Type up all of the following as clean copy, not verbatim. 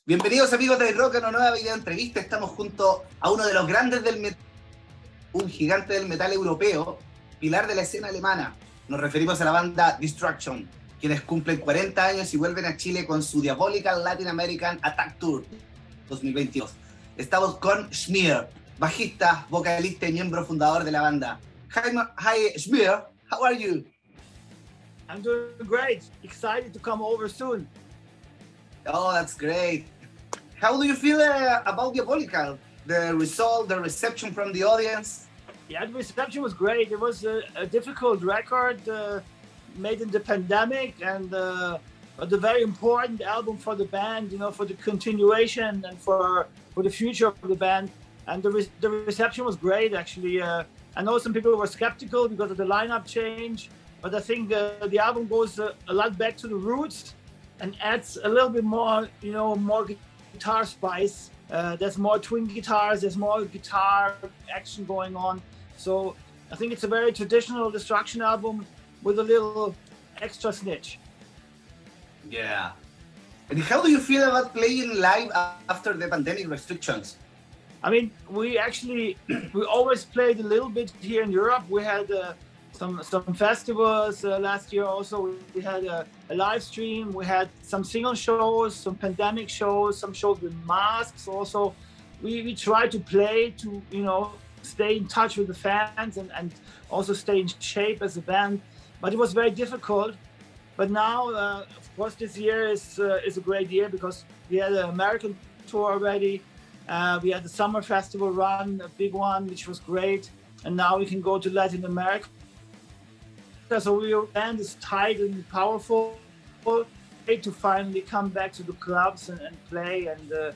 Bienvenidos amigos de Rock a una nueva video entrevista. Estamos junto a uno de los grandes del metal, un gigante del metal europeo, pilar de la escena alemana. Nos referimos a la banda Destruction, quienes cumplen 40 años y vuelven a Chile con su Diabolical Latin American Attack Tour 2022. Estamos con Schmier, bajista, vocalista y miembro fundador de la banda. Hi Schmier, how are you? I'm doing great. Excited to come over soon. Oh, that's great. How do you feel about Diabolical? The result, the reception from the audience? Yeah, the reception was great. It was a difficult record made in the pandemic, and but a very important album for the band, you know, for the continuation and for the future of the band. And the reception was great, actually. I know some people were skeptical because of the lineup change, but I think the album goes a lot back to the roots and adds a little bit more, you know, more guitar spice. There's more twin guitars, there's more guitar action going on. So I think it's a very traditional Destruction album with a little extra snitch. Yeah. And how do you feel about playing live after the pandemic restrictions? I mean, we always played a little bit here in Europe. We had some festivals last year also. We had a live stream. We had some single shows, some pandemic shows, some shows with masks also. We tried to play to, you know, stay in touch with the fans and also stay in shape as a band. But it was very difficult. But now, of course, this year is a great year because we had an American tour already. We had the summer festival run, a big one, which was great. And now we can go to Latin America. So our band is tight and powerful. Great to finally come back to the clubs and play. And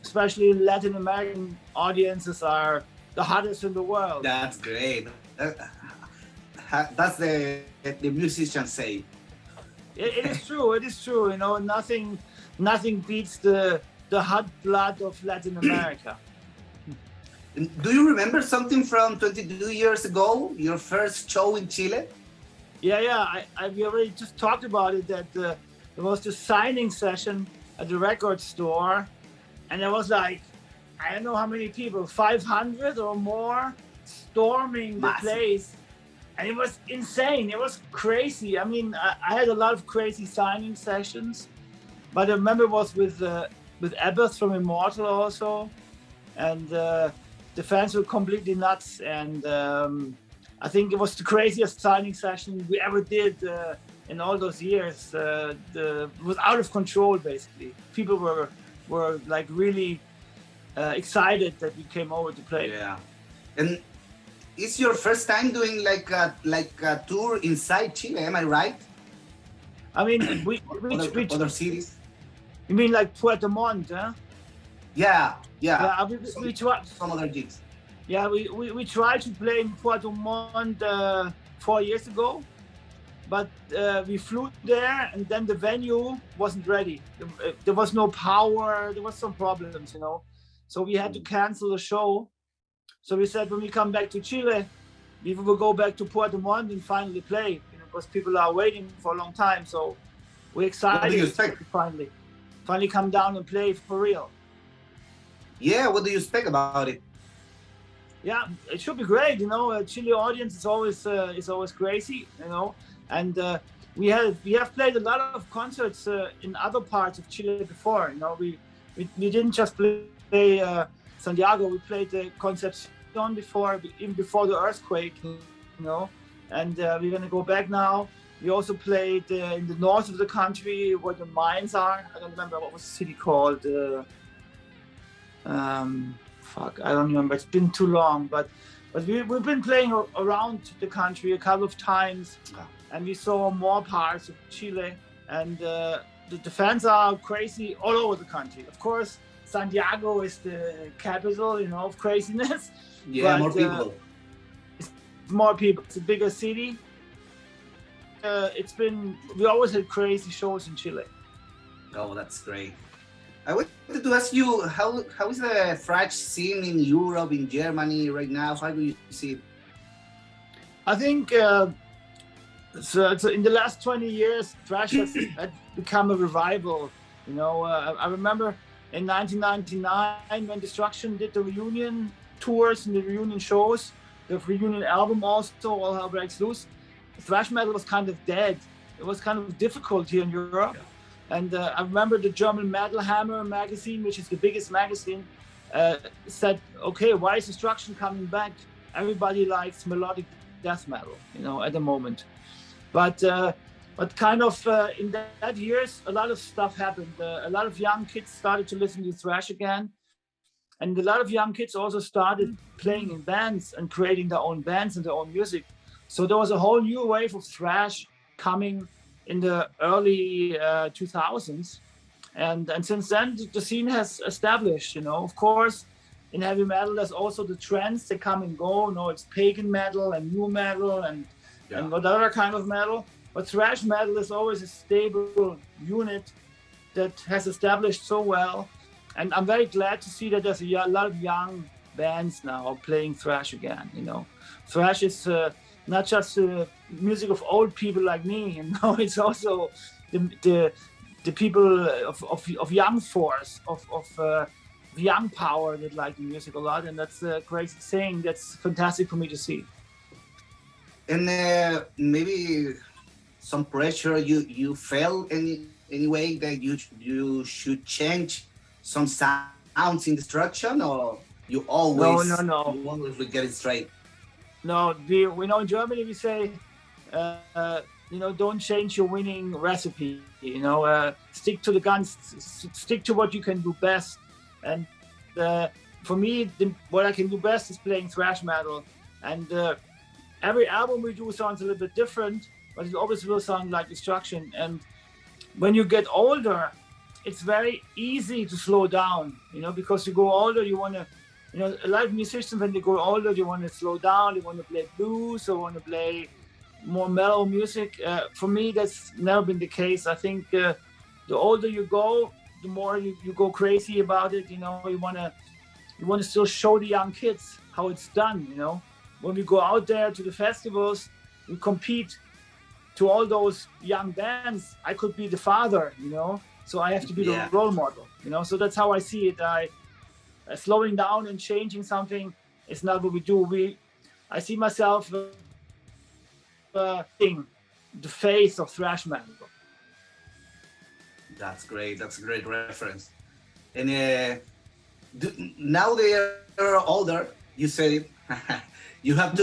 especially Latin American audiences are the hottest in the world. That's great. That's the musicians say. It is true. It is true. You know, nothing beats the hot blood of Latin America. Do you remember something from 22 years ago, your first show in Chile? Yeah. We already just talked about it, that there was this signing session at the record store, and there was like, I don't know how many people, 500 or more, storming the place. And it was insane. It was crazy. I mean, I had a lot of crazy signing sessions, but I remember it was with Ebbeth from Immortal also, and the fans were completely nuts. And I think it was the craziest signing session we ever did in all those years. It was out of control, basically. People were like really excited that we came over to play. Yeah, and it's your first time doing like a tour inside Chile, am I right? I mean, other cities. You mean like Puerto Montt, huh? Yeah. We tried some other gigs. Yeah, we tried to play in Puerto Montt 4 years ago, but we flew there and then the venue wasn't ready. There was no power. There was some problems, you know. So we had to cancel the show. So we said when we come back to Chile, we will go back to Puerto Montt and finally play, you know, because people are waiting for a long time. So we're excited to finally come down and play for real. Yeah, what do you expect about it? Yeah, it should be great. You know, Chile audience is always crazy. You know, and we have played a lot of concerts in other parts of Chile before. You know, we didn't just play Santiago. We played Concepcion before, even before the earthquake. You know, and we're gonna go back now. We also played in the north of the country where the mines are. I don't remember what was the city called. I don't remember. It's been too long. But we've been playing around the country a couple of times, and we saw more parts of Chile. And the fans are crazy all over the country. Of course, Santiago is the capital, you know, of craziness. Yeah, but, more people. It's more people. It's a bigger city. We always had crazy shows in Chile. Oh, that's great. I wanted to ask you, how is the thrash scene in Europe, in Germany right now? How do you see it? I think so in the last 20 years, thrash has become a revival. You know, I remember in 1999 when Destruction did the reunion tours and the reunion shows, the reunion album also, All Hell Breaks Loose, thrash metal was kind of dead. It was kind of difficult here in Europe. Yeah. And I remember the German Metal Hammer magazine, which is the biggest magazine, said, okay, why is Destruction coming back? Everybody likes melodic death metal, you know, at the moment. But kind of in that years, a lot of stuff happened. A lot of young kids started to listen to thrash again. And a lot of young kids also started playing in bands and creating their own bands and their own music. So there was a whole new wave of thrash coming in the early 2000s. And since then, the scene has established, you know. Of course, in heavy metal, there's also the trends that come and go. You know, it's pagan metal and new metal and whatever kind of metal. But thrash metal is always a stable unit that has established so well. And I'm very glad to see that there's a lot of young bands now playing thrash again, you know. Thrash is not just music of old people like me, you know. It's also the people of young force, of young power that like the music a lot. And that's a crazy thing. That's fantastic for me to see. And maybe some pressure you felt any way that you should change some sounds in Destruction, or you always no. You always would get it straight? No, we know in Germany we say, you know, don't change your winning recipe. You know, stick to the guns, stick to what you can do best. And for me, what I can do best is playing thrash metal. And every album we do sounds a little bit different, but it always will sound like Destruction. And when you get older, it's very easy to slow down, you know, because you go older, you want to, you know, a lot of musicians, when they go older, they want to slow down, they want to play blues, or want to play more mellow music. For me, that's never been the case. I think the older you go, the more you go crazy about it, you know. You want to still show the young kids how it's done, you know. When we go out there to the festivals, we compete to all those young bands. I could be the father, you know. So I have to be the role model, you know. So that's how I see it. Slowing down and changing something is not what we do. I see myself being the face of thrash metal. That's great. That's a great reference. And now they are older. You said it. You have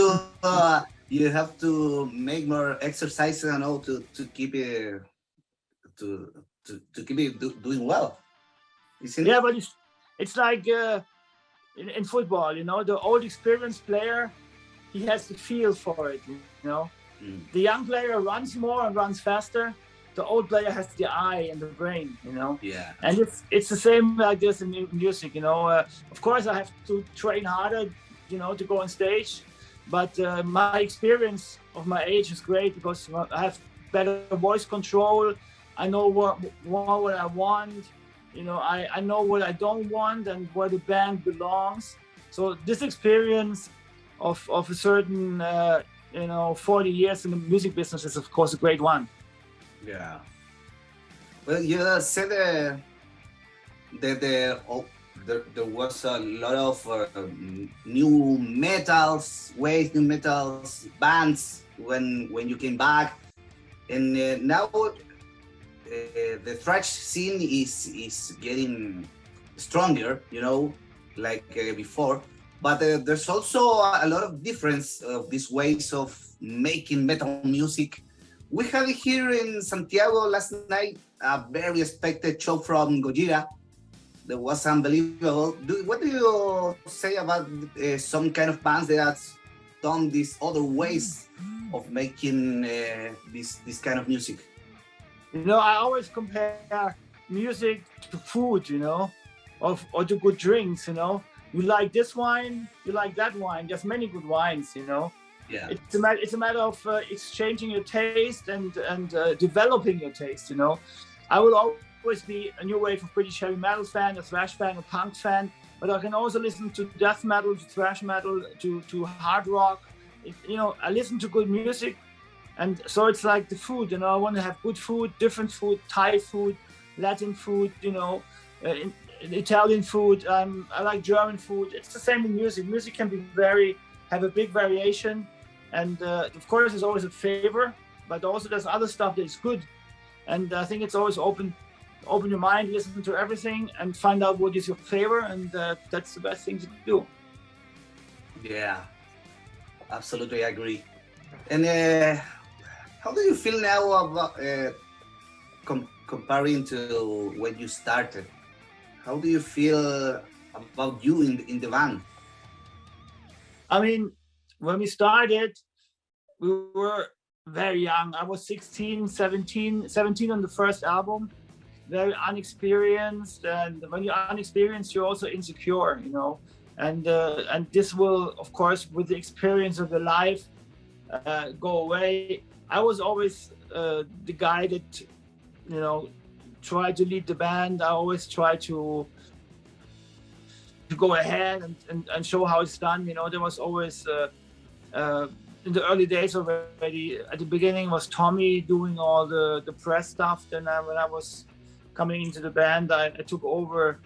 to make more exercises and all to keep it to keep it doing well. Yeah, but it's like in football, you know, the old experienced player, he has the feel for it, you know. The young player runs more and runs faster. The old player has the eye and the brain, you know. Yeah. And it's the same like this in music, you know. Of course, I have to train harder, you know, to go on stage. But my experience of my age is great because I have better voice control. I know what I want, you know, I know what I don't want and where the band belongs. So this experience of a certain, you know, 40 years in the music business is of course a great one. Yeah. Well, you said that there was a lot of new metals, new metals bands when you came back, and now the thrash scene is getting stronger, you know, like before. But there's also a lot of difference of these ways of making metal music. We had here in Santiago last night a very expected show from Gojira. That was unbelievable. What do you say about some kind of bands that have done these other ways of making this kind of music? You know, I always compare music to food, you know, or to good drinks, you know. You like this wine, you like that wine. There's many good wines, you know. Yeah. It's a matter of exchanging your taste and developing your taste, you know. I will always be a new wave of British heavy metal fan, a thrash fan, a punk fan, but I can also listen to death metal, to thrash metal, to hard rock. You know, I listen to good music, and so it's like the food, you know. I want to have good food, different food, Thai food, Latin food, you know. Italian food. I like German food. It's the same in music. Music can be have a big variation, and of course, there's always a favor, but also there's other stuff that is good. And I think it's always open your mind, listen to everything, and find out what is your favor, and that's the best thing to do. Yeah, absolutely agree. And how do you feel now about comparing to when you started? How do you feel about you in the band? I mean, when we started, we were very young. I was 16, 17 on the first album, very unexperienced. And when you're unexperienced, you're also insecure, you know. And this will, of course, with the experience of the life, go away. I was always the guy that, you know, tried to lead the band. I always try to go ahead and show how it's done. You know, there was always in the early days already. At the beginning was Tommy doing all the press stuff. Then when I was coming into the band, I took over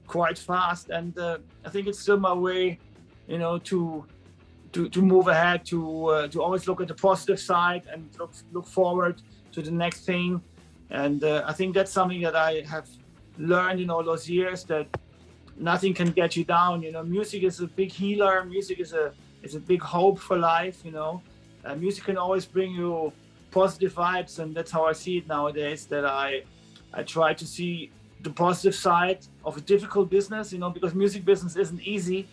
quite fast, and I think it's still my way, you know, to move ahead, to always look at the positive side and look forward to the next thing. And I think that's something that I have learned in all those years, that nothing can get you down. You know, music is a big healer. Music is a big hope for life. You know, music can always bring you positive vibes, and that's how I see it nowadays. That I try to see the positive side of a difficult business. You know, because music business isn't easy,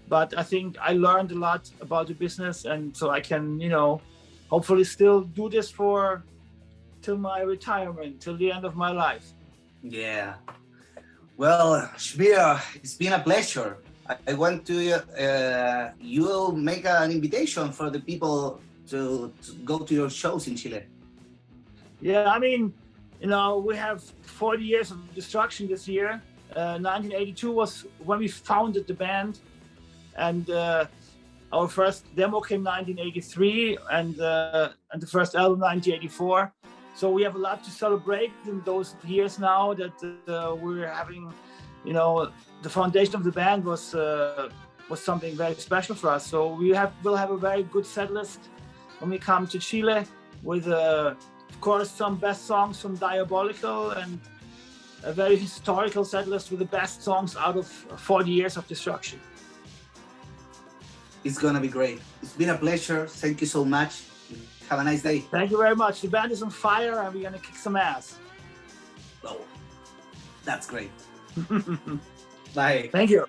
but I think I learned a lot about the business, and so I can, you know, hopefully still do this till my retirement, till the end of my life. Yeah. Well, Schmier, it's been a pleasure. I want to you make an invitation for the people to go to your shows in Chile. Yeah, I mean, you know, we have 40 years of Destruction this year. 1982 was when we founded the band, and our first demo came 1983, and the first album 1984. So we have a lot to celebrate in those years now that we're having. You know, the foundation of the band was something very special for us. So we'll have a very good set list when we come to Chile, with of course some best songs from Diabolical, and a very historical set list with the best songs out of 40 years of Destruction. It's gonna be great. It's been a pleasure. Thank you so much. Have a nice day. Thank you very much. The band is on fire, and we're gonna kick some ass. Oh, that's great. Bye. Thank you.